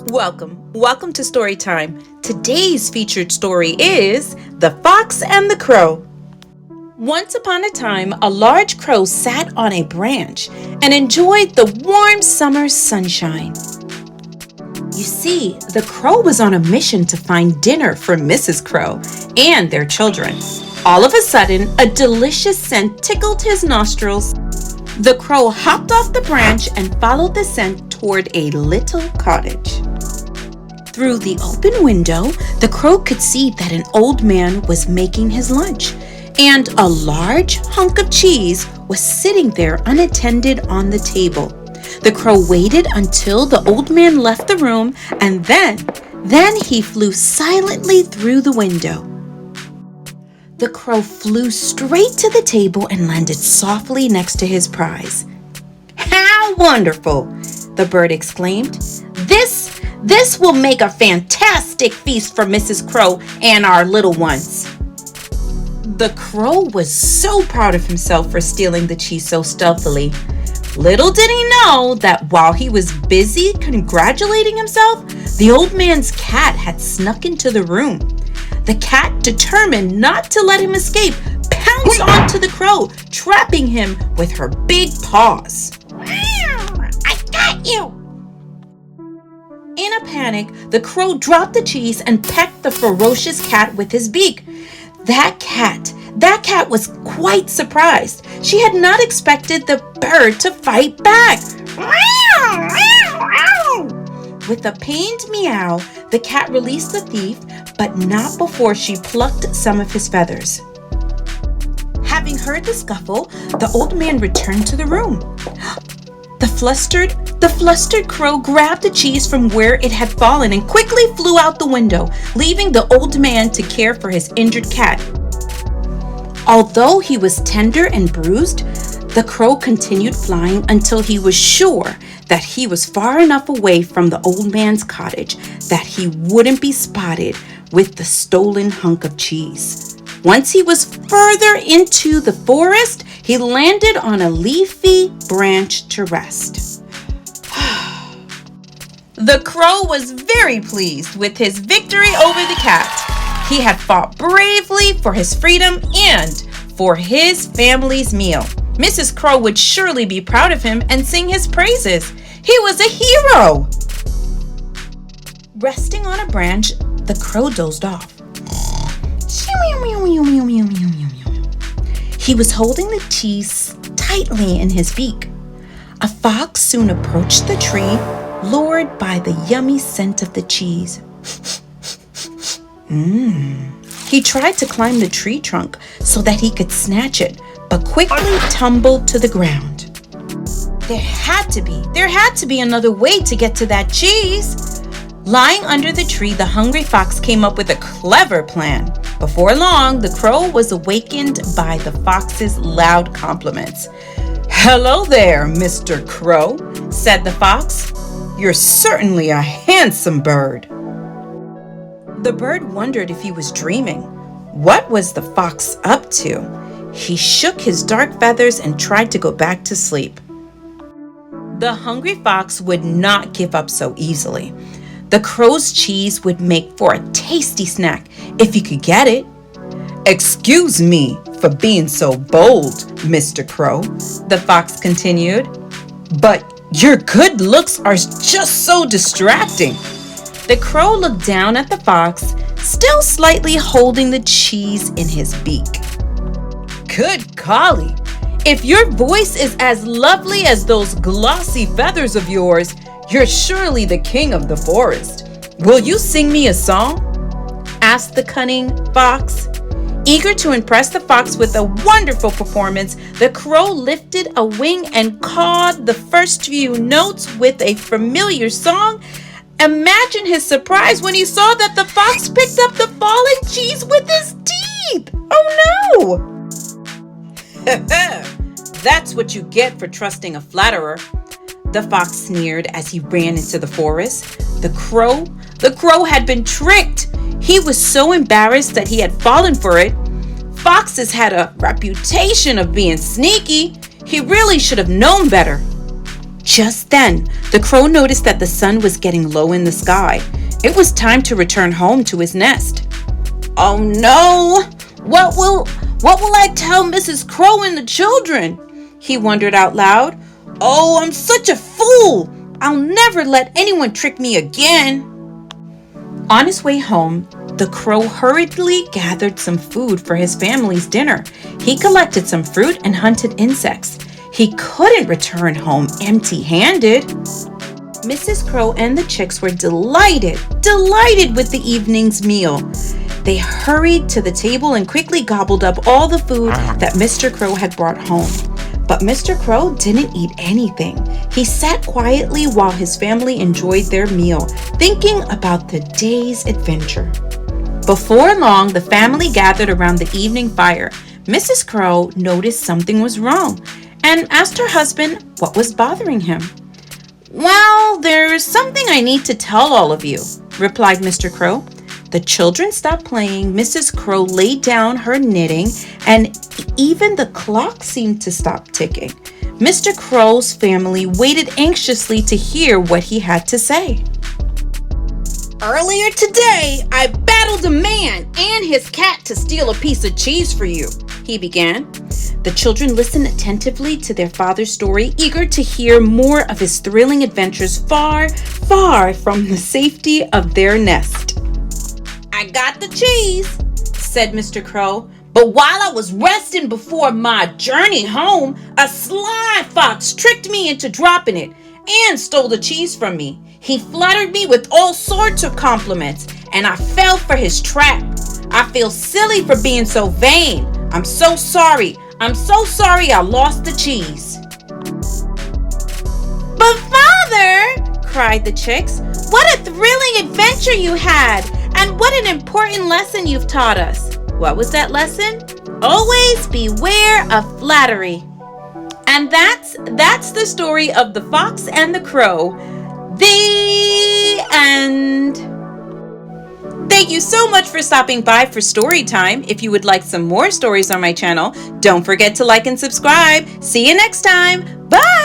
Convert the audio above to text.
Welcome to Storytime. Today's featured story is The Fox and the Crow. Once upon a time, a large crow sat on a branch and enjoyed the warm summer sunshine. You see, the crow was on a mission to find dinner for Mrs. Crow and their children. All of a sudden, a delicious scent tickled his nostrils. The crow hopped off the branch and followed the scent toward a little cottage. Through the open window, the crow could see that an old man was making his lunch, and a large hunk of cheese was sitting there unattended on the table. The crow waited until the old man left the room, and then he flew silently through the window. The crow flew straight to the table and landed softly next to his prize. "How wonderful!" the bird exclaimed. This will make a fantastic feast for Mrs. Crow and our little ones." The crow was so proud of himself for stealing the cheese so stealthily. Little did he know that while he was busy congratulating himself, the old man's cat had snuck into the room. The cat, determined not to let him escape, pounced onto the crow, trapping him with her big paws. "I got you!" In a panic, the crow dropped the cheese and pecked the ferocious cat with his beak. That cat was quite surprised. She had not expected the bird to fight back. With a pained meow, the cat released the thief, but not before she plucked some of his feathers. Having heard the scuffle, the old man returned to the room. The flustered crow grabbed the cheese from where it had fallen and quickly flew out the window, leaving the old man to care for his injured cat. Although he was tender and bruised, the crow continued flying until he was sure that he was far enough away from the old man's cottage that he wouldn't be spotted with the stolen hunk of cheese. Once he was further into the forest, he landed on a leafy branch to rest. The crow was very pleased with his victory over the cat. He had fought bravely for his freedom and for his family's meal. Mrs. Crow would surely be proud of him and sing his praises. He was a hero! Resting on a branch, the crow dozed off. He was holding the cheese tightly in his beak. A fox soon approached the tree, lured by the yummy scent of the cheese. He tried to climb the tree trunk so that he could snatch it, but quickly tumbled to the ground. There had to be another way to get to that cheese. Lying under the tree, the hungry fox came up with a clever plan. Before long, the crow was awakened by the fox's loud compliments. "Hello there, Mr. Crow," said the fox. "You're certainly a handsome bird." The bird wondered if he was dreaming. What was the fox up to? He shook his dark feathers and tried to go back to sleep. The hungry fox would not give up so easily. The crow's cheese would make for a tasty snack if he could get it. "Excuse me for being so bold, Mr. Crow," the fox continued, "but your good looks are just so distracting." The crow looked down at the fox, still slightly holding the cheese in his beak. "Good golly, if your voice is as lovely as those glossy feathers of yours, you're surely the king of the forest. Will you sing me a song?" asked the cunning fox. Eager to impress the fox with a wonderful performance, the crow lifted a wing and cawed the first few notes with a familiar song. Imagine his surprise when he saw that the fox picked up the fallen cheese with his teeth. Oh no! "That's what you get for trusting a flatterer," the fox sneered as he ran into the forest. The crow had been tricked. He was so embarrassed that he had fallen for it. Foxes had a reputation of being sneaky. He really should have known better. Just then, the crow noticed that the sun was getting low in the sky. It was time to return home to his nest. "Oh no! What will I tell Mrs. Crow and the children?" he wondered out loud. "Oh, I'm such a fool! I'll never let anyone trick me again." On his way home, the crow hurriedly gathered some food for his family's dinner. He collected some fruit and hunted insects. He couldn't return home empty-handed. Mrs. Crow and the chicks were delighted with the evening's meal. They hurried to the table and quickly gobbled up all the food that Mr. Crow had brought home. But Mr. Crow didn't eat anything. He sat quietly while his family enjoyed their meal, thinking about the day's adventure. Before long, the family gathered around the evening fire. Mrs. Crow noticed something was wrong and asked her husband what was bothering him. "Well, there's something I need to tell all of you," replied Mr. Crow. The children stopped playing, Mrs. Crow laid down her knitting, and even the clock seemed to stop ticking. Mr. Crow's family waited anxiously to hear what he had to say. "Earlier today, I battled a man and his cat to steal a piece of cheese for you," he began. The children listened attentively to their father's story, eager to hear more of his thrilling adventures far, far from the safety of their nest. "I got the cheese," said Mr. Crow, "but while I was resting before my journey home, a sly fox tricked me into dropping it and stole the cheese from me. He flattered me with all sorts of compliments, and I fell for his trap. I feel silly for being so vain. I'm so sorry I lost the cheese." "But Father," cried the chicks, "what a thrilling adventure you had, and what an important lesson you've taught us." "What was that lesson?" "Always beware of flattery." And that's the story of the Fox and the Crow. The end. Thank you so much for stopping by for story time. If you would like some more stories on my channel, don't forget to like and subscribe. See you next time. Bye!